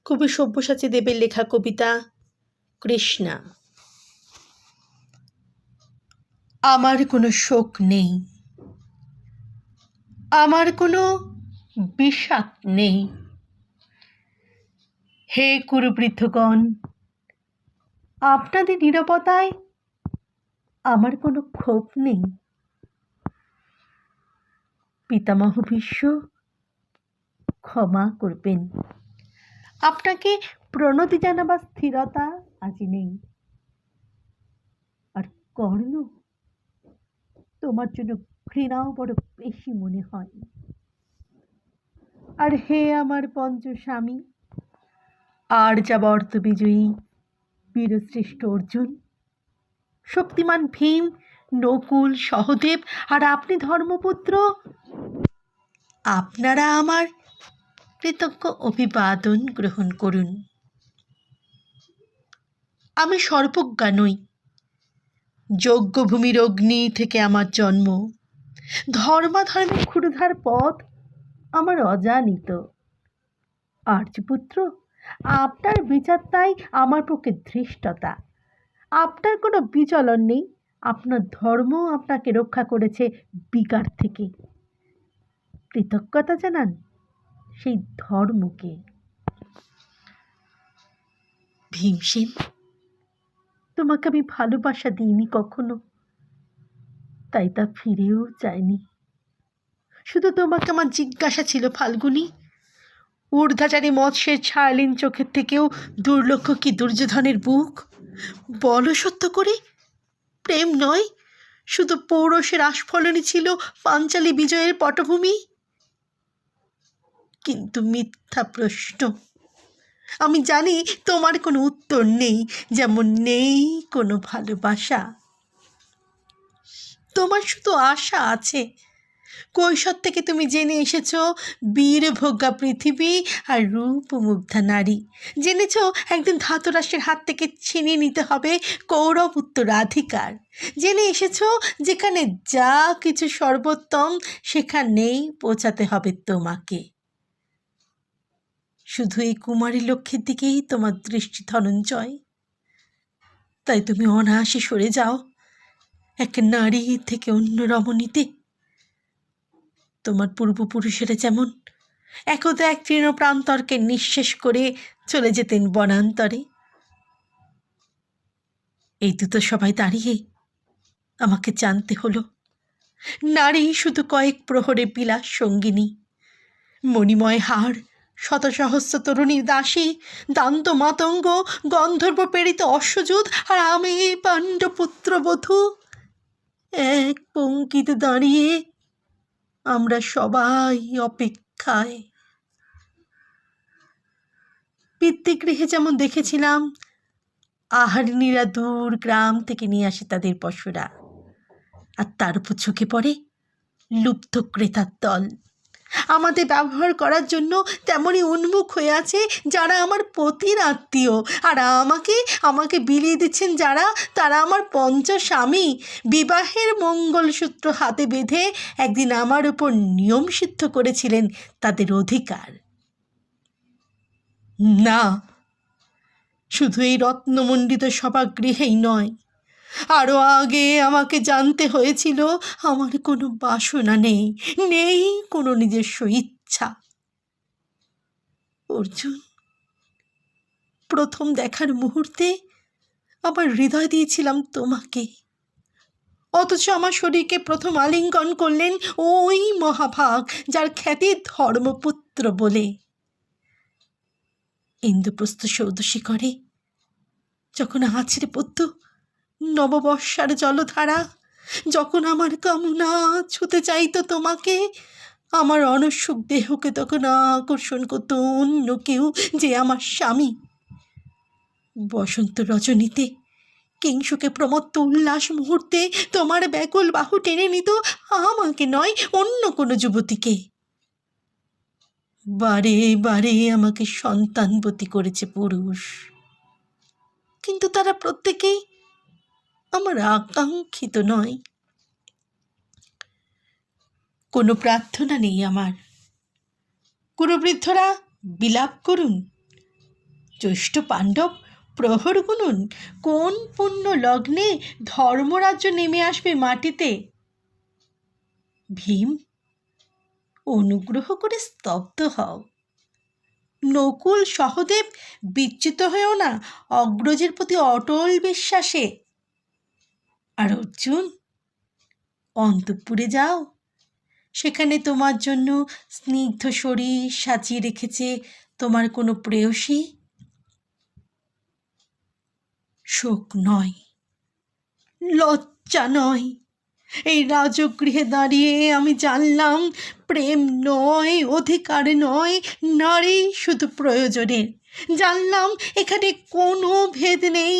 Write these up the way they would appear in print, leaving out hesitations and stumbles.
কবি সব্যসাচী দেবের লেখা কবিতা কৃষ্ণা। আমার কোনো শোক নেই, আমার কোনো বিষাদ নেই। হে কুরুবৃদ্ধগণ, আপনাদের নীরবতায় আমার কোনো ক্ষোভ নেই। পিতামহ ভীষ্ম, ক্ষমা করবেন, আপনাকে প্রণতি জানাবার স্থিরতা আজি নেই। আর কর্ণ, তোমার জন্য ঘৃণাও বড় বেশি মনে হয়। আর হে আমার পঞ্চস্বামী, আর্যাবর্ত বিজয়ী বীরশ্রেষ্ঠ অর্জুন, শক্তিমান ভীম, নকুল, সহদেব আর আপনি ধর্মপুত্র, আপনারা আমার কৃতজ্ঞ অভিবাদন গ্রহণ করুন। আমি সর্বজ্ঞা নই, যজ্ঞভূমির অগ্নি থেকে আমার জন্ম, ধর্মাধর্মের ক্ষুরধার পথ আমার অজানিত। আর্যপুত্র, আপনার বিচার তাই আমার পক্ষে ধৃষ্টতা। আপনার কোনো বিচলন নেই, আপনার ধর্ম আপনাকে রক্ষা করেছে বিকার থেকে। কৃতজ্ঞতা জানান সেই ধর্মকে। ভীমসেন, তোমাকে আমি ভালোবাসা দিইনি কখনো, তাই তা ফিরেও চাইনি। শুধু তোমাকে আমার জিজ্ঞাসা ছিল, ফাল্গুনী, ঊর্ধ্বাচারী মৎস্যের ছায়ালীন চোখের থেকেও দুর্লক্ষ কি দুর্যোধনের বুক? বলো সত্য করে, প্রেম নয়, শুধু পৌরষের আস্ফলনই ছিল পাঞ্চালী বিজয়ের পটভূমি? কিন্তু মিথ্যা প্রশ্ন। আমি জানি তোমার কোনো উত্তর নেই, যেমন নেই কোনো ভালোবাসা। তোমার শুধু আশা আছে। কৈশোর থেকে তুমি জেনে এসেছ বীরভোগ্যা পৃথিবী আর রূপমুগ্ধা নারী। জেনেছ একদিন ধাতরাষ্ট্রের হাত থেকে ছিনিয়ে নিতে হবে কৌরব উত্তরাধিকার। জেনে এসেছ যেখানে যা কিছু সর্বোত্তম সেখানেই পৌঁছাতে হবে তোমাকে। শুধু এই কুমারী লক্ষ্যের দিকেই তোমার দৃষ্টি ধনঞ্জয়। তাই তুমি অনায়াসে সরে যাও এক নারী থেকে অন্য রমণীতে। তোমার পূর্বপুরুষেরা যেমন একদা এক তৃণপ্রান্তরকে নিঃশেষ করে চলে যেতেন বনান্তরে, এই দুটো সবাই দাঁড়িয়ে আমাকে জানতে হলো নারী শুধু কয়েক প্রহরে বিলাস সঙ্গিনী, মণিময় হার, শত সহস্র তরুণীর দাসী, দান্ত মাতঙ্গ, গন্ধর্ব প্রেরিত অশ্বযুধ, আর আমি পাণ্ডপুত্র বধূ। এক পঙ্ক্তিতে দাঁড়িয়ে আমরা সবাই অপেক্ষায়। পিতৃগৃহে যেমন দেখেছিলাম আহারিনীরা দূর গ্রাম থেকে নিয়ে আসে তাদের পশুরা, আর তার উপর চোখে পড়ে লুব্ধ ক্রেতার দল আমাদের ব্যবহার করার জন্য তেমনই উন্মুখ হয়ে আছে যারা আমার পতির আত্মীয়। আর আমাকে বিলিয়ে দিচ্ছেন যারা, তারা আমার পঞ্চস্বামী। বিবাহের মঙ্গলসূত্র হাতে বেঁধে একদিন আমার উপর নিয়ম সিদ্ধ করেছিলেন তাদের অধিকার। না, শুধু এই রত্নমণ্ডিত সভাগৃহেই নয়, আরও আগে আমাকে জানতে হয়েছিল আমার কোনো বাসনা নেই, নেই কোনো নিজস্ব ইচ্ছা। অর্জুন, প্রথম দেখার মুহূর্তে আমার হৃদয় দিয়েছিলাম তোমাকে, অথচ আমার শরীরকে প্রথম আলিঙ্গন করলেন ওই মহাভাগ যার খ্যাতি ধর্মপুত্র বলে। ইন্দ্রপ্রস্থ সৌধ শিখরে যখন আছড়ে পড়ত নববর্ষার জলধারা, যখন আমার কামনা ছুতে চাইতো তোমাকে, আমার অনশ্বক দেহকে তখন আকর্ষণ করত অন্য কেউ, যে আমার স্বামী। বসন্ত রজনীতে কিংসুকে প্রমত্ত উল্লাস মুহূর্তে তোমার ব্যাকুল বাহু টেনে নিত আমাকে নয়, অন্য কোনো যুবতীকে। বারে বারে আমাকে সন্তানবতী করেছে পুরুষ, কিন্তু তারা প্রত্যেকেই আমার আকাঙ্ক্ষিত নয়। কোনো প্রার্থনা নেই আমার। কুরুবৃদ্ধরা বিলাপ করুন, জ্যৈষ্ঠ পাণ্ডব প্রহর গুনুন কোন পুণ্য লগ্নে ধর্মরাজ্য নেমে আসবে মাটিতে। ভীম, অনুগ্রহ করে স্তব্ধ হও। নকুল সহদেব, বিচ্যুত হয়েও না অগ্রজের প্রতি অটল বিশ্বাসে। আর অর্জুন, অন্তঃপুরে যাও, সেখানে তোমার জন্য স্নিগ্ধ শরীর সাজিয়ে রেখেছে তোমার কোনো প্রেয়সী। শোক নয়, লজ্জা নয়, এই রাজগৃহে দাঁড়িয়ে আমি জানলাম প্রেম নয়, অধিকার নয়, নারী শুধু প্রয়োজনের। জানলাম এখানে কোনো ভেদ নেই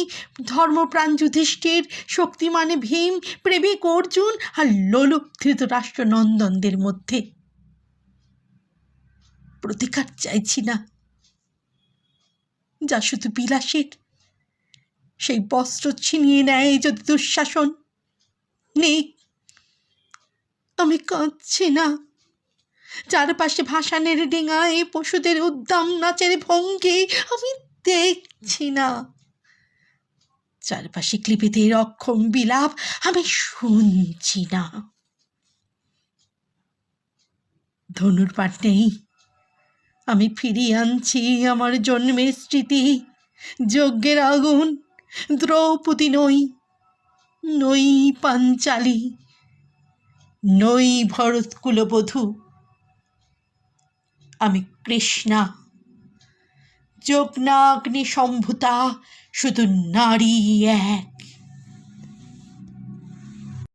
ধর্মপ্রাণ যুধিষ্ঠির, শক্তিমানে ভীম, প্রেমিক অর্জুন আর লোলুপ ধৃতরাষ্ট্র নন্দনদের মধ্যে। প্রতিকার চাইছি না, যা শুধু বিলাসের। সেই বস্ত্র ছিনিয়ে নেয় যদি দুঃশাসন, নেই, আমি কাঁদছি না। চারপাশে ভাসানের ডিঙায় পশুদের উদ্দাম নাচের ভঙ্গি আমি দেখছি না। চারপাশে ক্লিপিতের অক্ষম বিলাপ আমি শুনছি না। ধনুর পাঠ নেই, আমি ফিরিয়ে আনছি আমার জন্মের স্মৃতি। যজ্ঞের আগুন, দ্রৌপদী নই, নই পাঞ্চালী, নই ভরত কুলবধূ, আমি কৃষ্ণা, যজ্ঞাগ্নি সম্ভূতা, শুধু নারী এক।